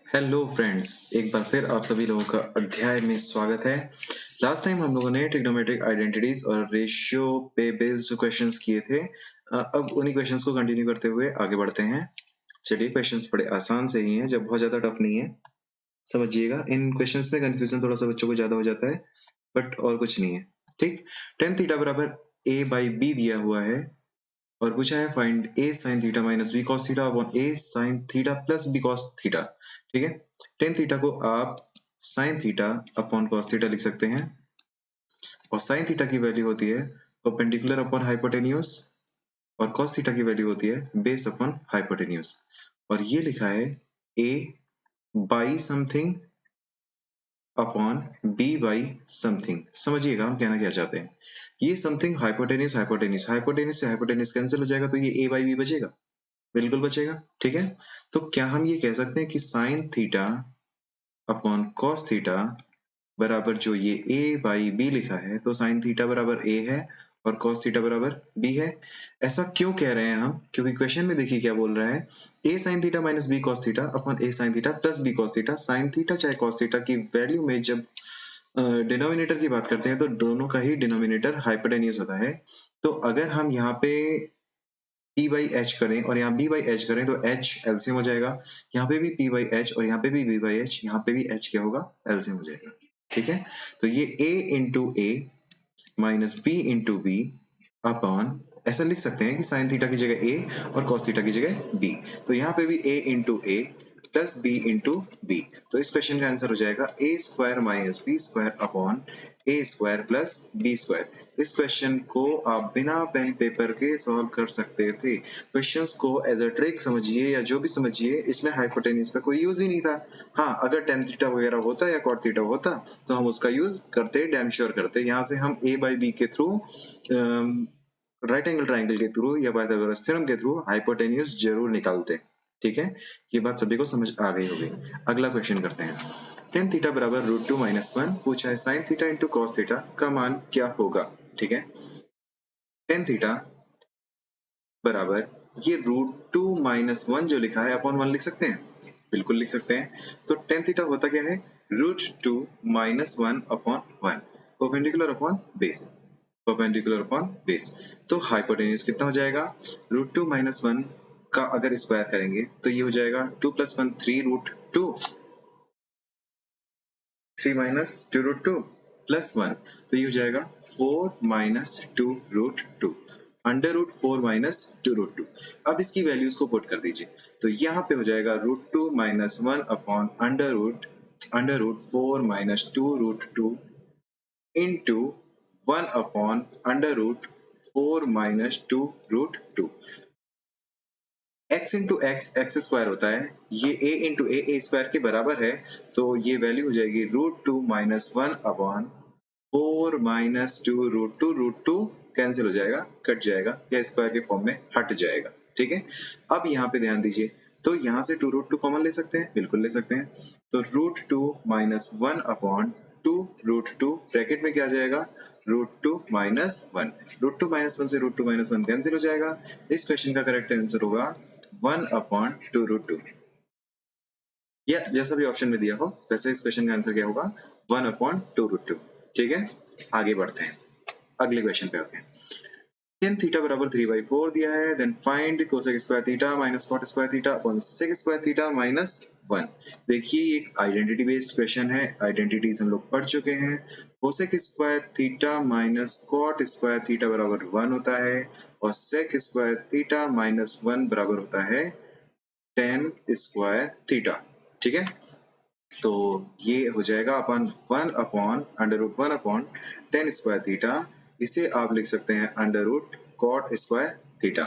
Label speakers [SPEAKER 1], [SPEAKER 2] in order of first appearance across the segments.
[SPEAKER 1] Hello friends, एक बार फिर आप सभी लोगों का अध्याय में स्वागत है। लास्ट टाइम हम लोगों ने ट्रिग्नोमेट्रिक आइडेंटिटीज और रेशियो पे बेस्ड क्वेश्चंस किए थे। अब उन्हीं क्वेश्चंस को कंटिन्यू करते हुए आगे बढ़ते हैं। चलिए, क्वेश्चंस बड़े आसान से ही हैं, जब बहुत ज्यादा टफ नहीं है। समझिएगा, इन क्वेश्चंस में कंफ्यूजन थोड़ा सा बच्चों को ज्यादा हो जाता है, बट और कुछ नहीं है। ठीक, टेन थीटा बराबर a बाई बी दिया हुआ है और पूछा है find a sin theta minus b cos theta upon a sin theta plus b cos theta. ठीक है, टेन थीटा को आप sin theta upon cos theta लिख सकते हैं और sin थीटा की वैल्यू होती है परपेंडिकुलर अपॉन हाइपोटेन्यूज और cos थीटा की वैल्यू होती है बेस अपॉन हाइपोटेन्यूज। और ये लिखा है a by something upon b by something. समझिएगा हम कहना क्या चाहते हैं। ये समथिंग हाइपोटेन्यूज हाइपोटेन्यूज हाइपोटेन्यूज से हाइपोटेन्यूज कैंसिल हो जाएगा, तो ये a बाई b बचेगा, बिल्कुल बचेगा। ठीक है, तो क्या हम ये कह सकते हैं कि sine theta upon cos theta बराबर जो ये a बाई b लिखा है, तो साइन थीटा बराबर a है और कॉस थीटा बराबर b है। ऐसा क्यों कह रहे हैं हम? क्योंकि क्वेश्चन में देखिए क्या बोल रहा है, a sign theta minus b cos theta upon a sine theta plus b cos theta. Sine theta चाहे कॉस थीटा की वैल्यू में जब डिनोमिनेटर की बात करते हैं तो दोनों का ही डिनोमिनेटर हाइपोटेन्यूज होता है। तो अगर हम यहाँ पे p बाई एच करें और यहाँ b बाई एच करें तो h एलसीएम हो जाएगा। यहाँ पे भी p बाई एच और यहाँ पे भी b बाई एच, यहाँ पे भी h क्या होगा, एलसीएम हो जाएगा। ठीक है, तो ये a into a minus b into b upon, ऐसा लिख सकते हैं कि साइन थीटा की जगह a और कॉस थीटा की जगह b, तो यहाँ पे भी a into a plus b into b। तो इस क्वेश्चन का आंसर हो जाएगा a square minus B square upon a square plus b square. इस क्वेश्चन को आप बिना पेन पेपर के सॉल्व कर सकते थे। क्वेश्चंस को एज अ ट्रिक समझिए या जो भी समझिए, इसमें हाइपोटेन्यूज का कोई यूज ही नहीं था। हाँ, अगर टेन थीटा वगैरह होता या कॉट थीटा होता तो हम उसका यूज करते, डैम श्योर करते। यहाँ से हम a बाई बी के थ्रू, राइट एंगल ट्राइंगल के थ्रू या पाइथागोरस थ्योरम के थ्रू हाइपोटेन्यूज जरूर निकालते। ठीक है, ये बात सभी को समझ आ गई होगी। अगला क्वेश्चन करते हैं। टेन थीटा बराबर रूट टू माइनस वन पूछा है sign theta into cos theta का मान क्या होगा। ठीक है, टेन थीटा बराबर ये रूट टू माइनस वन जो लिखा है अपॉन वन लिख सकते हैं, बिल्कुल लिख सकते हैं। तो टेन थीटा होता क्या है, root two minus one upon one, perpendicular upon base, perpendicular upon base. तो हाइपोटेन्यूज कितना हो जाएगा, रूट टू माइनस वन का अगर स्क्वायर करेंगे तो ये हो जाएगा two plus one three root two, three minus two root two plus one, तो ये हो जाएगा four minus two root two, under root four minus two root two. अब इसकी वैल्यूज को पुट कर दीजिए, तो यहाँ पे हो जाएगा root two minus one upon under root four minus two root two into one upon under root four minus two root two. x into X X square होता है, ये a इंटू ए स्क्वायर के बराबर है, तो ये value हो जाएगी root two minus one upon four minus root two cancel हो जाएगा, कट जाएगा या स्क्वायर के फॉर्म में हट जाएगा। ठीक है, अब यहाँ पे ध्यान दीजिए, तो यहाँ से टू रूट टू कॉमन ले सकते हैं, बिल्कुल ले सकते हैं। तो root two minus one upon two root two, bracket में क्या आ जाएगा, root two minus one, root two minus one से root two minus one cancel हो जाएगा। इस क्वेश्चन का करेक्ट आंसर होगा one upon two root two, या जैसा भी ऑप्शन में दिया हो वैसे इस क्वेश्चन का आंसर क्या होगा, one upon two root two. ठीक है, आगे बढ़ते हैं, अगले क्वेश्चन पे आते हैं। tan थीटा बराबर 3/4 दिया है, then find cosec square theta minus cot square theta upon sec square theta minus 1। देखिए ये एक आइडेंटिटी बेस्ड क्वेश्चन है, आइडेंटिटीज हम लोग पढ़ चुके हैं। Cosec square theta minus cot square theta बराबर 1 होता है और सेक स्क्वायर थीटा माइनस 1 बराबर होता है tan स्क्वायर थीटा। ठीक है, तो ये हो जाएगा अपन one upon under root one upon tan square theta, इसे आप लिख सकते हैं under root cot square theta,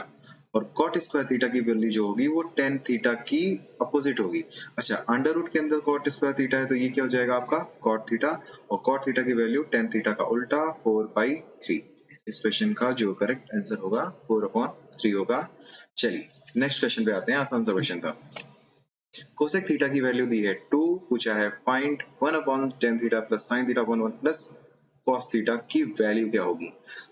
[SPEAKER 1] और कॉट स्क्वायर थीटा की वैल्यू जो होगी वो टेन थीटा की अपोजिट होगी। अच्छा, अंडर रूट के अंदर कॉट स्क्वायर थीटा है तो ये क्या हो जाएगा आपका कॉट थीटा, और कॉट थीटा की वैल्यू टेन थीटा का उल्टा 4/3। इस क्वेश्चन का जो करेक्ट आंसर होगा 4/3 होगा। चलिए नेक्स्ट क्वेश्चन पे आते हैं, आसान सा क्वेश्चन था। कोसेक थीटा की वैल्यू दी है 2, पूछा है find 1 upon tan theta plus sine theta upon 1 plus cos theta की वैल्यू क्या होगी।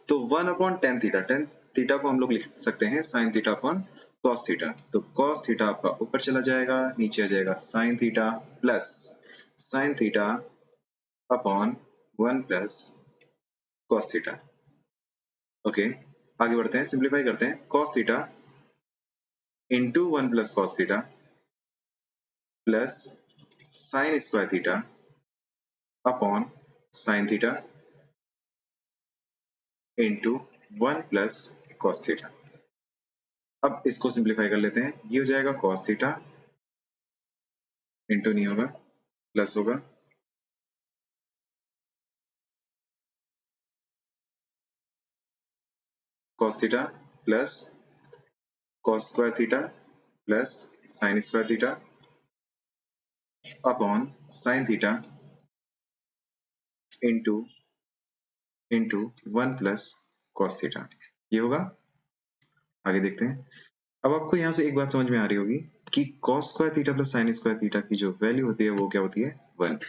[SPEAKER 1] तो 1 अपॉन टेन थीटा को हम लोग लिख सकते हैं sine theta upon cos theta, तो कॉस थीटा आपका ऊपर चला जाएगा, नीचे आ जाएगा sine theta plus sine theta upon 1 plus cos theta. Okay, आगे बढ़ते हैं, सिंप्लीफाई करते हैं। Cos theta into 1 plus cos theta plus sine square theta upon sign theta into 1 plus cos theta. अब इसको सिंप्लीफाई कर लेते हैं, ये हो जाएगा कॉस थीटा, इंटू नहीं होगा, प्लस होगा, cos theta plus cos square theta plus sine square theta upon sign theta into 1 plus cos theta, ये होगा। आगे देखते हैं। अब आपको यहाँ से एक बात समझ में आ रही होगी कि cos square theta plus sine square theta की जो वैल्यू होती है वो क्या होती है, 1।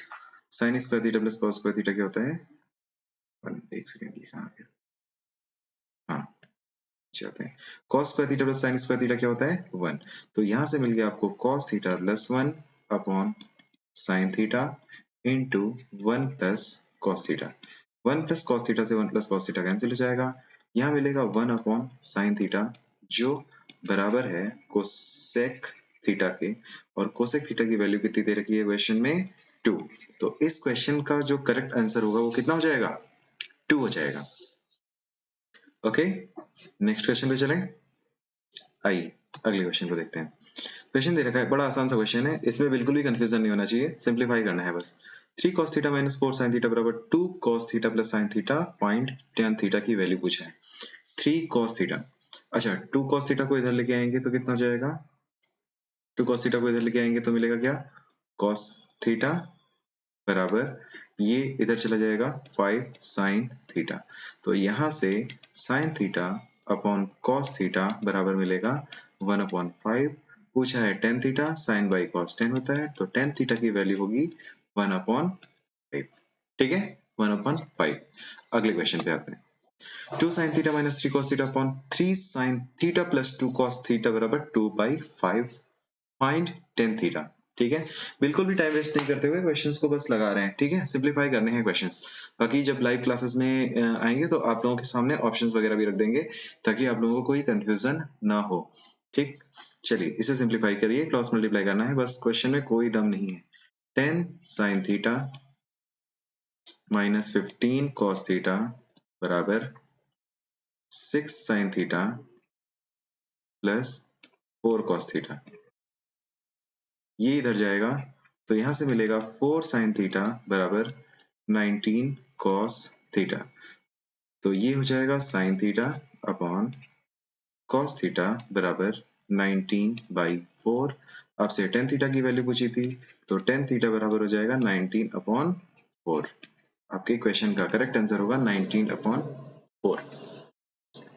[SPEAKER 1] Sign square theta plus cos square theta क्या होता है, 1। एक सेकेंड, दिखा, हाँ, जाते हैं। cos square theta plus sin square theta क्या होता है, 1। तो यहाँ से मिल गया आपको cos theta plus 1 upon sin theta into 1 plus cos theta. 1 plus cos theta से 1 प्लस cos थीटा कैंसिल हो जाएगा। यहाँ मिलेगा 1 अपॉन sin थीटा जो बराबर है कोसेक थीटा के, और कोसेक थीटा की वैल्यू कितनी दे रखी है क्वेश्चन में, 2। तो इस क्वेश्चन का जो करेक्ट आंसर होगा वो कितना हो जाएगा, 2 हो जाएगा। ओके, नेक्स्ट क्वेश्चन पे चलें। आइए अगले क्वेश्चन को देखते हैं। क्वेश्चन दे रखा है, बड़ा आसान सा क्वेश्चन है, इसमें बिल्कुल भी कंफ्यूजन नहीं होना चाहिए, सिंप्लीफाई करना है बस। 3 cos theta minus 4 sin theta बराबर 2 cos theta plus sin theta, point tan theta की वैल्यू पूछा है। 3 cos थीटा, अच्छा 2 cos थीटा को इधर लेके आएंगे तो कितना हो जाएगा, 2 cos थीटा को इधर लेके आएंगे तो मिलेगा क्या, cos थीटा बराबर ये इधर चला जाएगा 5 sin थीटा। तो यहाँ से sin theta upon cos theta बराबर मिलेगा 1 अपॉन 5। पूछा है tan theta, sin by cos tan होता है, तो tan थीटा की वैल्यू होगी 1 अपॉन 5। ठीक है, 1 अपॉन 5। अगले क्वेश्चन पे आते हैं। 2 sin theta minus 3 cos theta upon 3 sin theta plus 2 cos theta बराबर 2 बाई 5, फाइंड tan थीटा। ठीक है, बिल्कुल भी टाइम वेस्ट नहीं करते हुए क्वेश्चंस को बस लगा रहे हैं। ठीक है, सिंप्लीफाई करने हैं क्वेश्चंस। बाकी जब लाइव क्लासेस में आएंगे तो आप लोगों के सामने ऑप्शंस वगैरह भी रख देंगे ताकि आप लोगों को कोई कंफ्यूजन ना हो। ठीक, चलिए इसे सिंप्लीफाई करिए, क्रॉस मल्टीप्लाई करना है बस, क्वेश्चन में कोई दम नहीं है। 10 sin theta minus 15 cos theta बराबर 6 sin theta plus 4 cos theta, ये इधर जाएगा तो यहां से मिलेगा 4 sin थीटा बराबर 19 cos थीटा। तो ये हो जाएगा sin theta upon cos theta बराबर 19 बाई 4। आपसे tan थीटा की वैल्यू पूछी थी, तो tan थीटा बराबर हो जाएगा 19 अपॉन 4। आपके क्वेश्चन का करेक्ट आंसर होगा 19 अपॉन 4।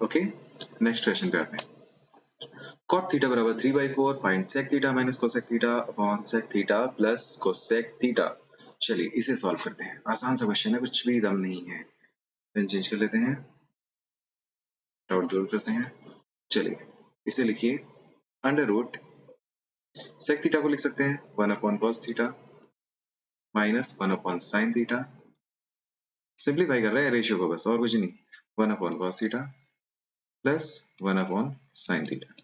[SPEAKER 1] ओके, नेक्स्ट क्वेश्चन पे आते हैं। cot थीटा बराबर 3/4, find sec theta minus cosec theta upon sec theta plus cosec theta. चलिए इसे सॉल्व करते हैं, आसान सा क्वेश्चन है, कुछ भी दम नहीं है। पेन चेंज कर लेते हैं, डाउट दूर करते हैं। चलिए इसे लिखिए, अंडर रूट sec थीटा को लिख सकते हैं 1 upon cos theta minus 1 upon sin theta. Simplify कर रहे हैं रेशियो को बस, और कुछ नहीं। 1 upon cos theta plus 1 upon sin theta.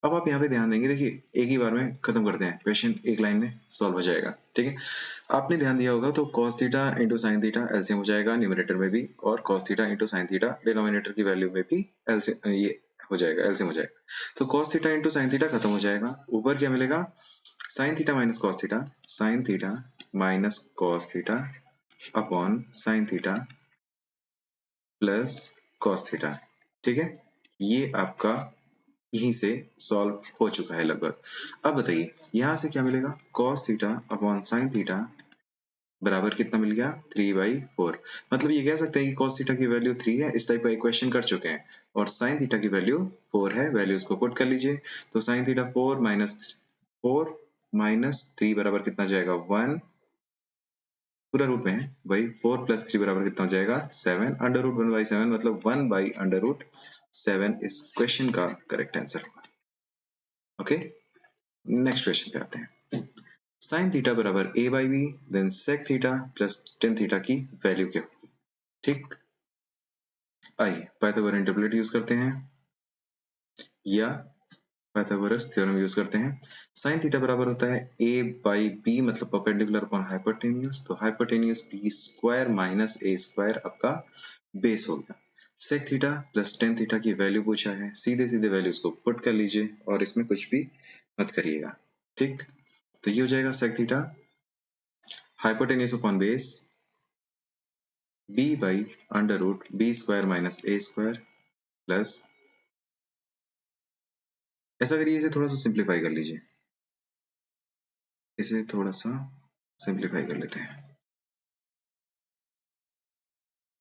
[SPEAKER 1] अब आप यहाँ पे ध्यान देंगे, देखिए एक ही बार में खत्म करते हैं क्वेश्चन, एक लाइन में सॉल्व हो जाएगा। ठीक है, आपने ध्यान दिया होगा तो cos theta into sine theta LCM हो जाएगा न्यूमरेटर में भी, और cos theta into sine theta denominator की वैल्यू में भी एलसीएम, ये हो जाएगा, एलसीएम हो जाएगा। तो cos theta into sine theta खत्म हो जाएगा, ऊपर क्या मिलेगा, sign theta minus cos theta, sign theta minus cos theta upon sine theta plus cos theta. ठीक है, ये आपका यहीं से सॉल्व हो चुका है लगभग। अब बताइए यहां से क्या मिलेगा, cos theta upon sign theta बराबर कितना मिल गया, 3/4। मतलब ये कह सकते हैं कि cos थीटा की वैल्यू 3 है, इस टाइप का इक्वेशन कर चुके हैं, और साइन थीटा की वैल्यू 4 है, वैल्यूज को पुट कर लीजिए। तो साइन थीटा 4 - 3 बराबर कितना जाएगा, 1, पूरा रूट में है भाई, 4 + 3 बराबर कितना हो जाएगा, 7, अंडर रूट 1/7 मतलब 1/√7 इस क्वेश्चन का करेक्ट आंसर होगा। ओके, नेक्स्ट क्वेश्चन पे आते हैं। साइन थीटा बराबर a by B, then sec theta plus tan theta की वैल्यू क्या होगी? ठीक, आइए पाइथागोरस इंटरपोलेट यूज करते हैं या पाइथागोरस थ्योरम यूज करते हैं। साइन थीटा बराबर होता है a बाई बी, मतलब परपेंडिकुलर अपॉन हाइपोटेन्यूज, तो hypotenuse B square minus A square आपका बेस हो गया। Sec theta plus tan theta की वैल्यू पूछा है, सीधे सीधे वैल्यूज को पुट कर लीजिए और इसमें कुछ भी मत करिएगा। ठीक, तो ये हो जाएगा sec theta hypotenuse upon base b by under root B square minus A square plus, ऐसा करिए इसे थोड़ा सा सिंप्लीफाई कर लीजिए, इसे थोड़ा सा सिंप्लीफाई कर लेते हैं,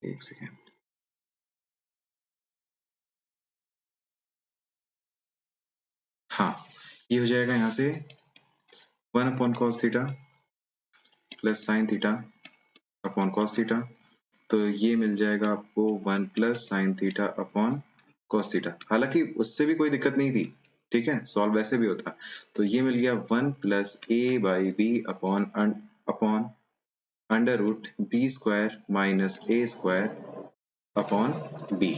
[SPEAKER 1] एक सेकेंड। हाँ, ये हो जाएगा यहाँ से 1 upon cos theta plus sine theta upon cos theta, तो ये मिल जाएगा आपको 1 plus sine theta upon cos theta. हालांकि उससे भी कोई दिक्कत नहीं थी, ठीक है, सॉल्व वैसे भी होता। तो ये मिल गया 1 plus A by B upon upon under root B square minus A square upon B.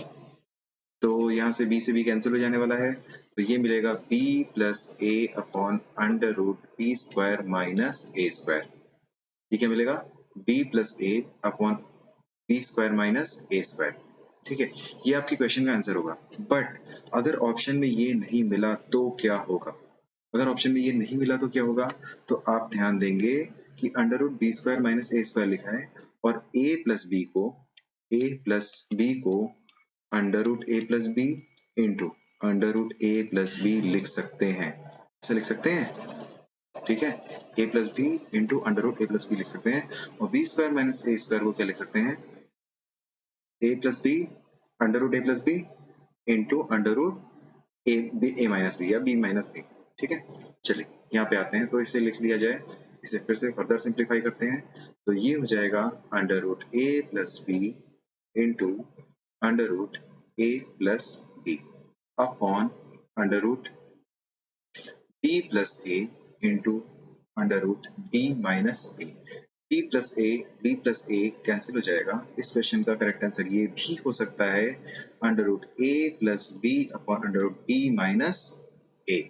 [SPEAKER 1] तो यहाँ से b से b कैंसिल हो जाने वाला है, तो ये मिलेगा b plus A upon under root B square minus A square. ये क्या मिलेगा? b plus A upon B square minus A square. ठीक है, ये आपकी क्वेश्चन का आंसर होगा। बट अगर ऑप्शन में ये नहीं मिला तो क्या होगा? अगर ऑप्शन में ये नहीं मिला तो क्या होगा? तो आप ध्यान देंगे कि under root B square minus A square लिखा है और a प्लस बी को under root A plus B into under root A plus B लिख सकते हैं। ऐसे लिख सकते हैं, ठीक है, a plus B into under root A plus B लिख सकते हैं। और B square minus A square को क्या लिख सकते हैं? a plus B under root A plus B into under root A minus B या बी माइनस बी। ठीक है, चलिए यहाँ पे आते हैं, तो इसे लिख लिया जाए, इसे फिर से फर्दर सिंप्लीफाई करते हैं। तो ये हो जाएगा under root A plus B into under root A plus B upon under root B plus A into under root B minus A. B plus A cancel हो जाएगा। इस क्वेश्चन का करेक्ट आंसर ये भी हो सकता है under root A plus B upon under root B minus A.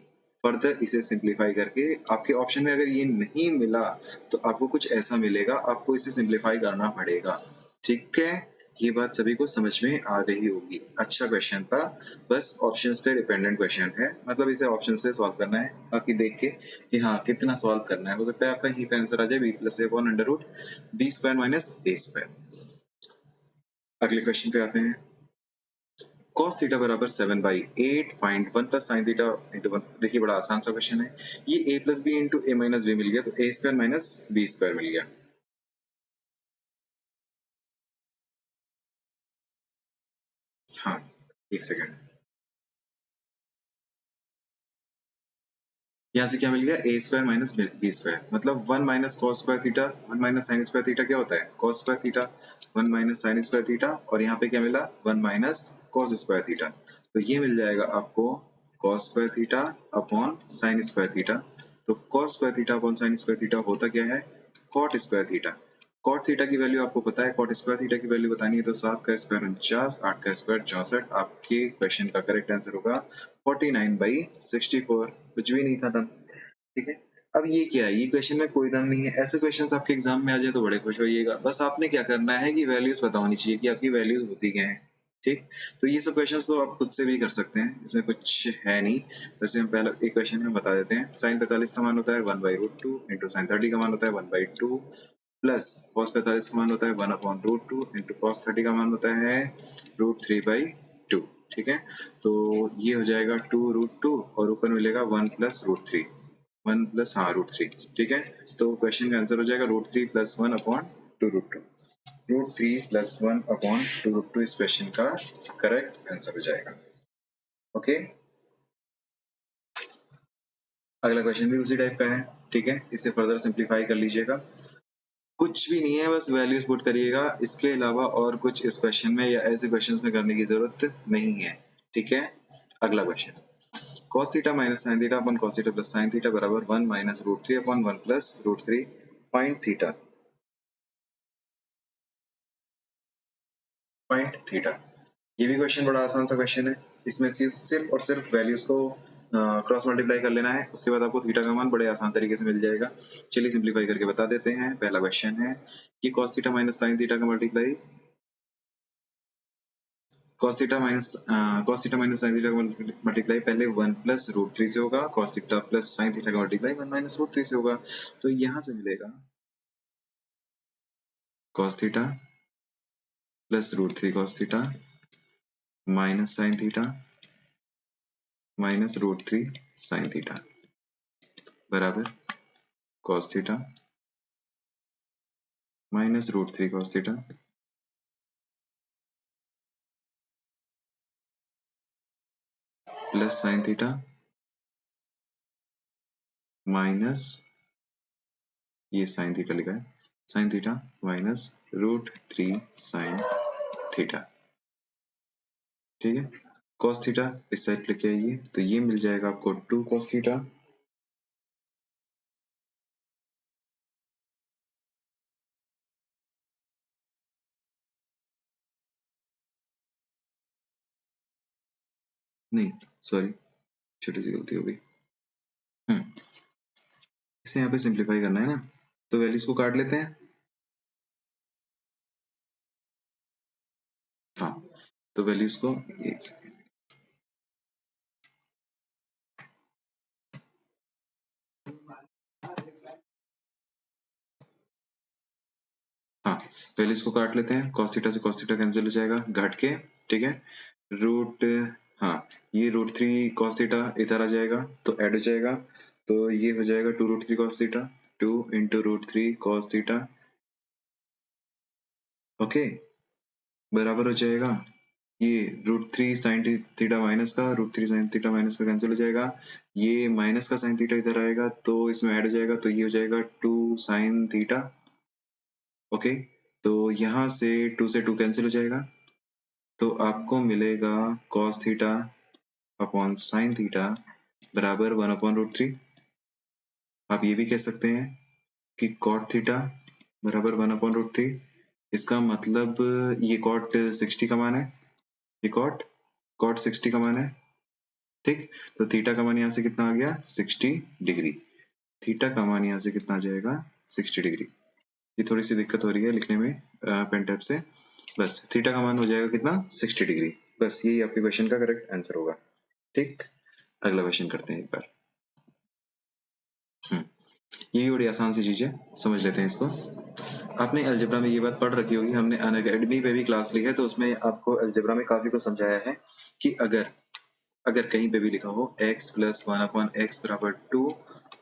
[SPEAKER 1] Further इसे सिंप्लीफाई करके आपके ऑप्शन में अगर ये नहीं मिला तो आपको कुछ ऐसा मिलेगा, आपको इसे सिंप्लीफाई करना पड़ेगा। ठीक है, ये बात सभी को समझ में आ गई होगी। अच्छा क्वेश्चन था, बस ऑप्शंस पे डिपेंडेंट क्वेश्चन है, मतलब इसे ऑप्शन से सॉल्व करना है, बाकी देख के कि हाँ कितना सॉल्व करना है। हो सकता है आपका यही पे आंसर आ जाए, B plus A upon under root B square minus A square. अगले क्वेश्चन पे आते हैं। cos थीटा बराबर 7/8 find 1 plus sine theta into 1। देखिए बड़ा आसान सा क्वेश्चन है। ये a plus B into A minus B मिल गया, तो A square minus B square मिल गया। हाँ, एक सेकेंड, यहाँ से क्या मिल गया? A square minus B square, मतलब 1 minus cos square theta 1 minus sign square theta क्या होता है? Cos square theta 1 minus sign square theta, और यहाँ पे क्या मिला? 1 माइनस कॉस स्क्वायर थीटा। तो ये मिल जाएगा आपको cos square theta upon sine square theta. तो cos square theta upon sine square theta होता क्या है? Cot square theta. Cot theta की वैल्यू आपको पता है, कॉट स्क्वायर थीटा की वैल्यू बतानी है, तो 7 का स्क्वायर 49, 8 का स्क्वायर 64। आपके क्वेश्चन का करेक्ट आंसर होगा 49/64। कुछ भी नहीं था तब। ठीक है, अब ये क्या है? ये क्वेश्चन में कोई दम नहीं है। ऐसे क्वेश्चंस आपके एग्जाम में आ जाए तो बड़े खुश होइएगा। बस आपने क्या करना है कि वैल्यूज पता होनी चाहिए कि आपकी वैल्यूज होती क्या है। ठीक, तो ये सब क्वेश्चंस तो आप खुद से भी कर सकते हैं, इसमें कुछ है नहीं। वैसे हम पहला एक क्वेश्चन में बता देते हैं। साइन 45 का मान होता है 1/√2 इंटू साइन 30 का मान होता है 1/2 प्लस कॉस 45 का मान होता है 1/√2 इंटू कॉस 30 का मान होता है √3/2। ठीक है, तो ये हो जाएगा 2√2 और ऊपर मिलेगा 1 प्लस √3, 1 प्लस हाँ √3। ठीक है, तो क्वेश्चन का आंसर हो जाएगा √3 प्लस 1 अपॉन 2√2। √3 प्लस 1 अपॉन 2√2 इस क्वेश्चन का करेक्ट आंसर हो जाएगा। ओके, अगला क्वेश्चन भी उसी टाइप का है। ठीक है, इसे फर्दर सिंप्लीफाई कर लीजिएगा। कुछ भी नहीं है, बस वैल्यूज पुट करिएगा, इसके अलावा और कुछ इस क्वेश्चन में या ऐसे क्वेश्चन में करने की जरूरत नहीं है। ठीक है, अगला question. cos theta minus sin theta upon cos theta plus sin theta बराबर 1 minus root three upon 1 plus root three. Find theta. Find theta. ये भी क्वेश्चन बड़ा आसान सा क्वेश्चन है। इसमें सिर्फ और सिर्फ वैल्यूज को क्रॉस मल्टीप्लाई कर लेना है, उसके बाद आपको थीटा का मान बड़े आसान तरीके से मिल जाएगा। चलिए सिंप्लीफाई करके बता देते हैं। पहला क्वेश्चन है कि cos theta minus sin theta का multiply cos theta minus sin theta का मल्टीप्लाई पहले 1 प्लस रूट थ्री से होगा, cos theta plus sin theta का मल्टीप्लाई 1 माइनस रूट थ्री से होगा। तो यहाँ से मिलेगा cos theta plus root three cos theta minus sin theta minus root three sin theta बराबर cos theta minus root three cos theta plus sin theta minus ये sin theta लिखा है, sin theta minus root three sin theta. ठीक है, cos theta इस side लेके आइए तो ये मिल जाएगा आपको 2 cos थीटा नहीं सॉरी छोटी सी गलती हो गई। इसे यहाँ पे सिंप्लीफाई करना है ना, तो वैल्यूज को काट लेते हैं। हाँ, तो वैल्यूज को एक सेकेंड, हाँ वैल्यूज को काट लेते हैं। cos थीटा से cos थीटा कैंसिल हो जाएगा घट के, ठीक है। रूट, हाँ ये रूट थ्री cos थीटा इधर आ जाएगा तो ऐड हो जाएगा, तो ये हो जाएगा 2 root three cos theta, 2 into root three cos theta, okay बराबर हो जाएगा ये root three sine theta minus का, root three sine theta minus का कैंसिल हो जाएगा, ये माइनस का साइन थीटा इधर आएगा तो इसमें ऐड हो जाएगा, तो ये हो जाएगा 2 साइन थीटा, ओके। तो यहाँ से 2 से 2 कैंसिल हो जाएगा, तो आपको मिलेगा cos theta upon sign theta बराबर 1 अपॉन रूट थ्री। आप ये भी कह सकते हैं कि cot थीटा बराबर 1 अपॉन रूट थ्री। इसका मतलब ये cot 60 का मान है, ये cot 60 का मान है, ठीक। तो थीटा का मान यहाँ से कितना आ गया 60 डिग्री, थीटा का मान यहाँ से कितना आ जाएगा 60 डिग्री। ये थोड़ी सी दिक्कत हो रही है लिखने में पेन टैब से, बस थीटा का मान हो जाएगा कितना 60 डिग्री, बस यही आपके क्वेश्चन का करेक्ट आंसर होगा। ठीक, अगला क्वेश्चन करते हैं एक बार। ये भी बड़ी आसान सी चीज है, समझ लेते हैं इसको। आपने अलजेब्रा में ये बात पढ़ रखी होगी, हमने अनअकैडमी पे भी क्लास ली है, तो उसमें आपको अलजेब्रा में काफी कुछ समझाया है कि अगर अगर कहीं पे भी लिखा हो x plus one upon x बराबर टू,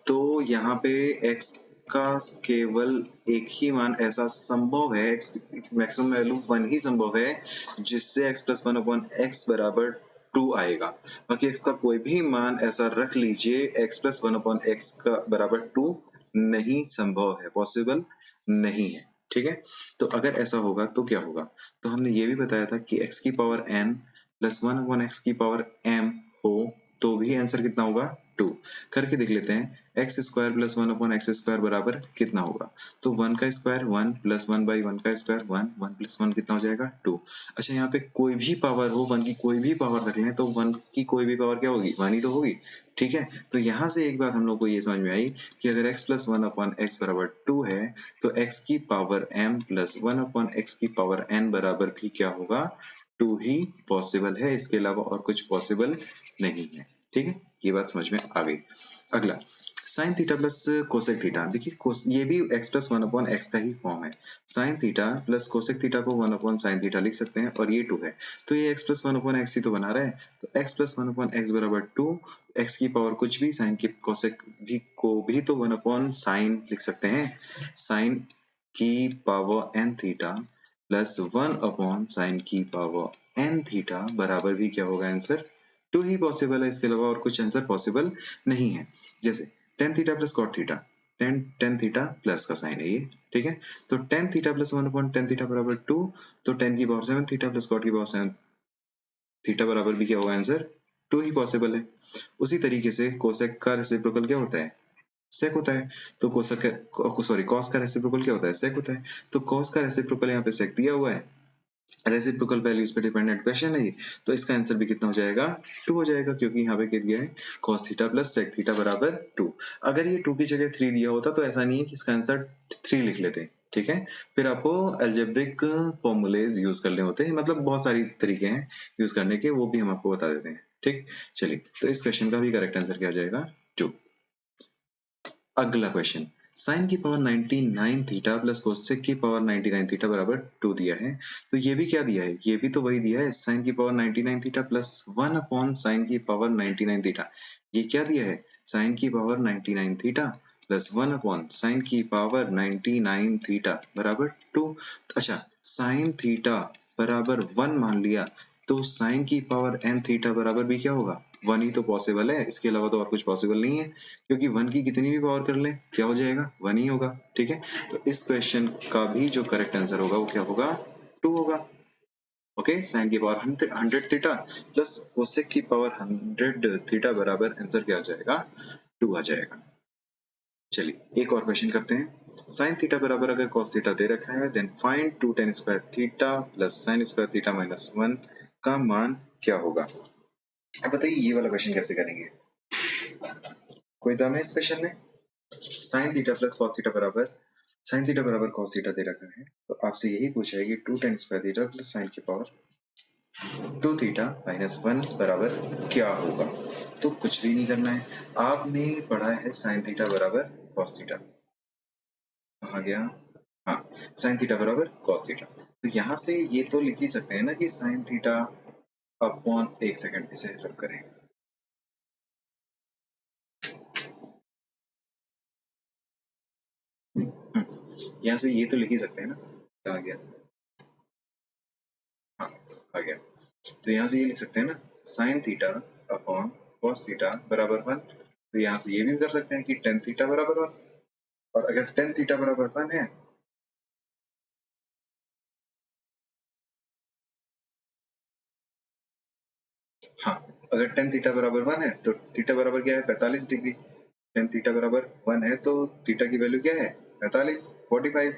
[SPEAKER 1] तो यहाँ पे x का केवल एक ही मान ऐसा संभव है, x मैक्सिमम वैल्यू वन ही संभव है जिससे x plus one upon x बराबर टू आएगा। बाकी x का कोई भी मान ऐसा रख लीजिए x plus one upon x का बराबर टू नहीं संभव है, पॉसिबल नहीं है। ठीक है, तो अगर ऐसा होगा तो क्या होगा, तो हमने ये भी बताया था कि x की power n plus one upon x की पावर m हो तो भी आंसर कितना होगा 2। करके देख लेते हैं, x square plus one upon x square बराबर कितना होगा, तो वन का square one plus one by one का square one, one plus one कितना हो जाएगा 2। अच्छा यहाँ पे कोई भी पावर हो, वन की कोई भी पावर रख लें तो वन की कोई भी पावर क्या होगी, वन ही तो होगी। ठीक है, तो यहाँ से एक बात हम लोग को ये समझ में आई कि अगर x plus one upon x बराबर 2 है तो x की power m plus one upon x की पावर n बराबर भी क्या होगा 2 ही पॉसिबल है, इसके अलावा और कुछ पॉसिबल नहीं है। ठीक है, ये बात समझ में आ गई। अगला sine theta plus cosec theta, देखिए ये भी x plus one upon x का ही फॉर्म है। Sine theta plus cosec theta को वन अपॉन साइन थीटा लिख सकते हैं और ये 2 है, तो ये x plus one upon x ही तो बना रहा है, तो x plus one upon x बराबर 2, एक्स की पावर कुछ भी, साइन की कोसेक भी को भी तो वन अपॉन साइन लिख सकते हैं, साइन की power n theta plus one upon sine की पावर n थीटा बराबर भी क्या होगा आंसर 2 ही पॉसिबल है, इसके अलावा और कुछ आंसर पॉसिबल नहीं है। जैसे tan theta plus cot theta, tan theta plus का साइन है ये, ठीक है, तो tan theta plus one upon tan theta बराबर 2, तो टेन की पावर 7 थीटा प्लस कॉट की पावर 7 थीटा बराबर भी क्या होगा आंसर 2 ही पॉसिबल है। उसी तरीके से कोसेक का रेसिप्रोकल क्या होता है? सेक होता है। तो कॉस का रेसिप्रोकल क्या होता है? सेक होता है। तो कॉस का रेसिप्रोकल यहाँ पे सेक दिया हुआ है। रेसिप्रोकल वैल्यूज पे डिपेंडेंट क्वेश्चन है ये, तो इसका आंसर भी कितना हो जाएगा? 2 हो जाएगा, क्योंकि यहाँ पे क्या दिया है? cos theta plus sec theta बराबर 2। अगर ये 2 की जगह 3 दिया होता तो ऐसा नहीं है कि इसका आंसर 3 लिख लेते, ठीक है। फिर आपको अलजेब्रिक फॉर्मूलेज यूज करने होते हैं, मतलब बहुत सारी तरीके हैं यूज करने के, वो भी हम आपको बता देते हैं, ठीक। चलिए, तो इस क्वेश्चन का भी करेक्ट आंसर क्या हो जाएगा? 2। अगला क्वेश्चन, साइन की पावर 99 थीटा प्लस कोसेक की पावर 99 थीटा बराबर 2 दिया है। तो ये भी क्या दिया है? ये भी तो वही दिया है, साइन की power 99 theta plus 1 upon sine की पावर 99 थीटा। ये क्या दिया है? साइन की power 99 theta plus 1 upon sine की पावर 99 थीटा बराबर 2। अच्छा, साइन थीटा बराबर 1 मान लिया, तो साइन की पावर n थीटा बराबर भी क्या होगा? 1 ही तो पॉसिबल है, इसके अलावा तो और कुछ पॉसिबल नहीं है, क्योंकि 1 की कितनी भी पावर कर ले क्या हो जाएगा? 1 ही होगा, ठीक है। तो इस क्वेश्चन का भी जो करेक्ट आंसर होगा वो क्या होगा? 2 होगा। ओके, साइन की पावर 100 थीटा प्लस कोसेक की पावर 100 थीटा बराबर आंसर क्या आ जाएगा? 2 आ जाएगा। चलिए, एक और क्वेश्चन करते हैं। साइन थीटा बराबर अगर cos थीटा दे रखा है, then find 2 tan square theta plus sine square theta minus 1 का मान क्या होगा? अब बताइए ये वाला क्वेश्चन कैसे करेंगे? कोई दम है इस क्वेश्चन में? Sine theta plus cos theta बराबर साइन थीटा बराबर cos थीटा दे रखा है, तो आपसे यही पूछा है कि 2 tan square theta plus sign की पावर 2 थीटा माइनस 1 बराबर क्या होगा? तो कुछ भी नहीं करना है, आपने पढ़ा है साइन थीटा बराबर cos थीटा। कहाँ गया? हाँ, साइन थीटा बराबर cos थीटा। तो यहाँ से ये तो लिख ही सकते हैं ना कि साइन थीटा अपॉन, एक सेकंड इसे रब करें। यहाँ से ये तो लिख ही सकते हैं ना। कहाँ गया? हाँ, आ गया। तो यहाँ से ये लिख सकते हैं ना, sine theta upon cos theta बराबर 1। तो यहाँ से ये भी कर सकते हैं कि टेन थीटा बराबर 1। और अगर टेन थीटा बराबर 1 है, हाँ, अगर टेन थीटा बराबर 1 है तो थीटा बराबर क्या है? 45 डिग्री। टेन थीटा बराबर 1 है तो थीटा की वैल्यू क्या है? 45, 45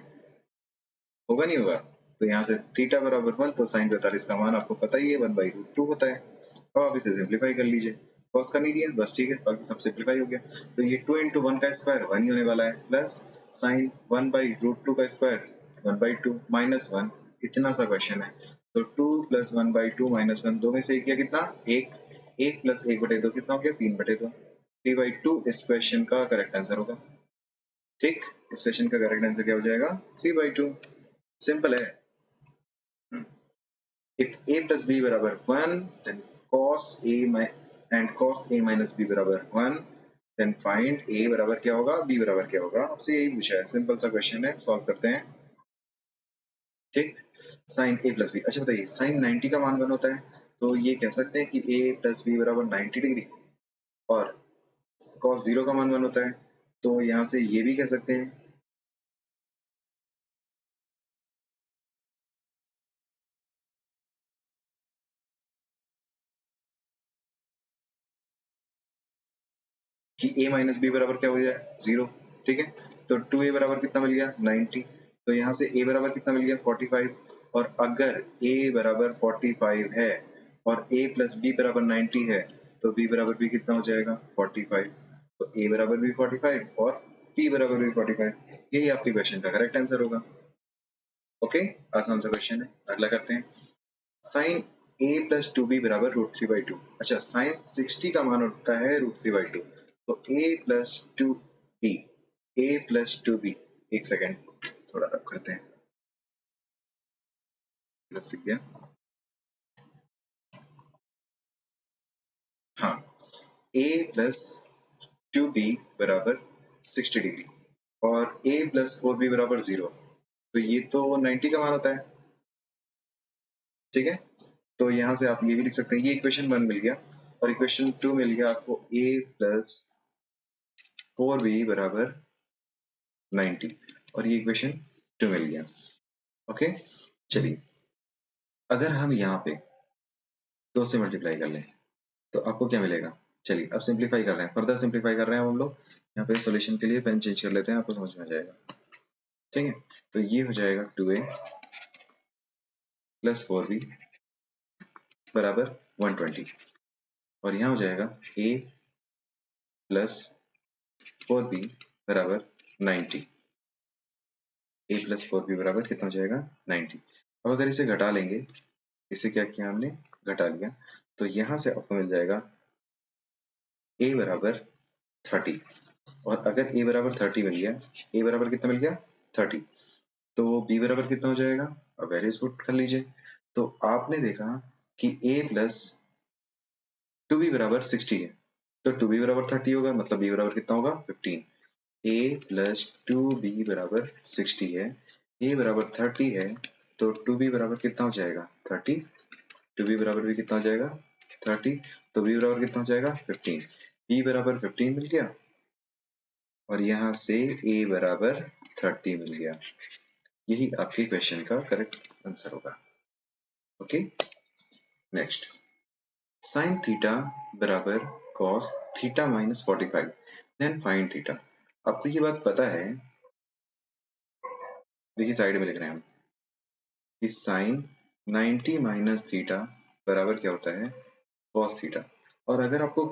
[SPEAKER 1] होगा, नहीं होगा? तो यहाँ से थीटा बराबर 1, तो साइन 45 का मान आपको पता ही है, 1/√2 होता है। अब आप इसे सिंप्लीफाई कर लीजिए। कॉस का नहीं दिया, बस ठीक है, बाकी सब सिंप्लीफाई हो गया। तो ये 2 इंटू 1 का स्क्वायर 1 ही होने वाला है, प्लस साइन 1/√2 का स्क्वायर 1/2 माइनस 1। इतना सा क्वेश्चन है। तो 2 प्लस 1/2 माइनस 1, दो में से एक किया कितना? एक। एक प्लस 1/2 कितना हो गया? 3/2। 3/2 इस क्वेश्चन का करेक्ट आंसर होगा, ठीक। इस क्वेश्चन का करेक्ट आंसर क्या हो जाएगा? 3/2। सिंपल है। If a plus b बराबर 1, then cos a and cos a minus b बराबर 1, then find a बराबर क्या होगा, b बराबर क्या होगा। आपसे यही पूछा है, सिंपल सा क्वेश्चन है, सॉल्व करते हैं, ठीक। साइन a प्लस बी, अच्छा बताइए, साइन 90 का मान 1 होता है, तो ये कह सकते हैं कि a प्लस बी बराबर 90 डिग्री। और cos 0 का मान 1 होता है, तो यहाँ से ये भी कह सकते हैं कि a माइनस बी बराबर क्या हो जाए? 0, ठीक है। तो 2a बराबर कितना मिल गया? 90। तो यहाँ से a बराबर कितना मिल गया? 45। और अगर a बराबर 45 है और a प्लस बी बराबर 90 है, तो b बराबर भी कितना हो जाएगा? 45। तो a बराबर भी 45 और b बराबर भी 45। यही आपके क्वेश्चन का करेक्ट आंसर होगा। ओके, आसान सा क्वेश्चन है। अगला करते हैं। साइन a प्लस 2b बराबर √3/2। अच्छा, साइन 60 का मान होता है √3/2। तो a plus 2b, a plus 2b, एक सेकेंड थोड़ा रब करते हैं, लिख गया। हाँ, a प्लस 2b बराबर 60 डिग्री और a प्लस 4b बराबर 0। तो ये तो 90 का मान होता है, ठीक है। तो यहाँ से आप ये भी लिख सकते हैं, ये इक्वेशन 1 मिल गया और इक्वेशन 2 मिल गया आपको a प्लस 4b बराबर 90, और ये इक्वेशन 2 मिल गया। ओके, चलिए, अगर हम यहाँ पे 2 से मल्टीप्लाई कर लें, तो आपको क्या मिलेगा? चलिए अब सिंप्लीफाई कर रहे हैं, फर्दर सिंप्लीफाई कर रहे हैं अब हम लोग। यहाँ पे सॉल्यूशन के लिए पेन चेंज कर लेते हैं, आपको समझ में आ जाएगा। ठीक है, तो ये हो जाएगा 2a प्लस 4b बराबर 120, और यहाँ हो जाएगा a प्लस 4b बराबर 90। a प्लस 4b बराबर कितना हो जाएगा? 90। अब अगर इसे घटा लेंगे, इसे क्या किया हमने? घटा लिया, तो यहाँ से आपको मिल जाएगा a बराबर 30, और अगर a बराबर 30 मिल गया, a बराबर कितना मिल गया? 30, तो b बराबर कितना हो जाएगा? अब वैल्यूज पुट कर लीजिए। तो आपने देखा कि a प्लस 2b बराबर 60 है, तो 2b बराबर 30 होगा, मतलब b बराबर कितना होगा? 15। a प्लस 2b बराबर 60 है, a बराबर 30 है, तो 2b बराबर कितना हो जाएगा? 30। 2b बराबर भी कितना हो जाएगा? 30, तो b बराबर कितना हो जाएगा? 15। b बराबर 15 मिल गया, और यहाँ से a बराबर 30 मिल गया। यही आपके क्वेश्चन का करेक्ट आंसर होगा। ओके, नेक्स्ट, साइन थीटा बराबर cos theta minus 45, then find theta. आपको ये बात पता है, देखिए साइड में लिख रहे हैं हम कि साइन 90 माइनस थीटा बराबर क्या होता है? Cos theta. और अगर आपको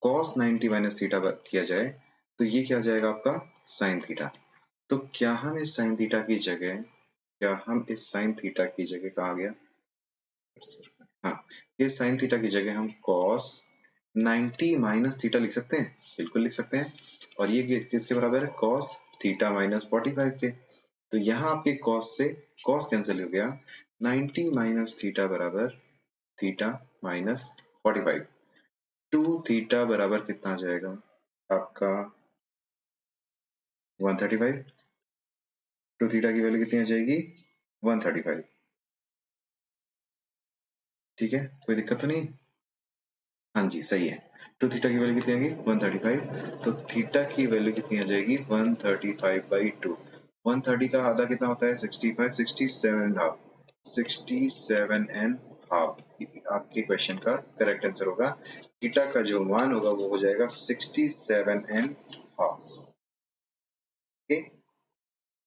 [SPEAKER 1] कॉस 90 माइनस थीटा किया जाए तो ये क्या आ जाएगा आपका? Sine theta. तो क्या हम इस साइन थीटा की जगह कहाँ गया? हाँ, इस साइन थीटा की जगह हम कॉस 90 माइनस थीटा लिख सकते हैं, बिल्कुल लिख सकते हैं। और ये किसके बराबर है? कॉस थीटा माइनस 45 के। तो यहाँ आपके कॉस से कॉस कैंसिल हो गया, 90 माइनस थीटा बराबर थीटा माइनस 45। 2 थीटा बराबर कितना आ जाएगा आपका? 135। 2 थीटा की वैल्यू कितनी आ जाएगी? 135। ठीक है, कोई दिक्कत तो नहीं? हाँ जी, सही है। 2 थीटा की वैल्यू कितनी आएगी? 135। तो थीटा की वैल्यू कितनी आ जाएगी? 135/2। 130 का आधा कितना होता है? 65, 67 एंड हाफ। 67 एंड हाफ आपके क्वेश्चन का करेक्ट आंसर होगा। थीटा का जो मान होगा वो हो जाएगा 67 एंड हाफ। ओके,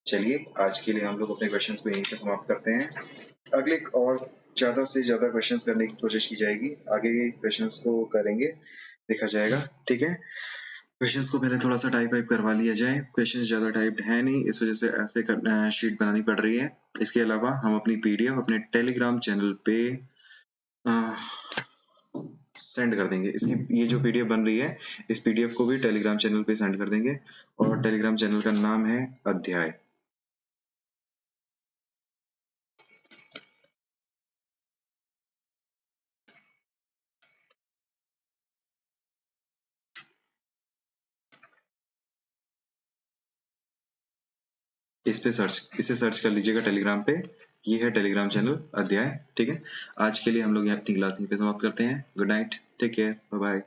[SPEAKER 1] चलिए आज के लिए हम लोग अपने क्वेश्चंस को यहीं पे समाप्त करते हैं। अगले और ज्यादा से ज्यादा क्वेश्चंस करने की कोशिश की जाएगी, आगे क्वेश्चंस को करेंगे, देखा जाएगा। ठीक है, क्वेश्चंस को पहले थोड़ा सा टाइप करवा लिया जाए। क्वेश्चंस ज्यादा टाइप्ड है नहीं, इस वजह से ऐसे शीट बनानी पड़ रही है। इसके अलावा हम अपनी पीडीएफ अपने टेलीग्राम चैनल पे सेंड कर देंगे। इसकी ये जो पीडीएफ बन रही है, इस पीडीएफ को भी टेलीग्राम चैनल पे सेंड कर देंगे, और टेलीग्राम चैनल का नाम है अध्याय। इसे सर्च कर लीजिएगा टेलीग्राम पे, ये है टेलीग्राम चैनल अध्याय। ठीक है, आज के लिए हम लोग यहाँ अपनी क्लास यहीं पे समाप्त करते हैं। Good night, take care, bye bye.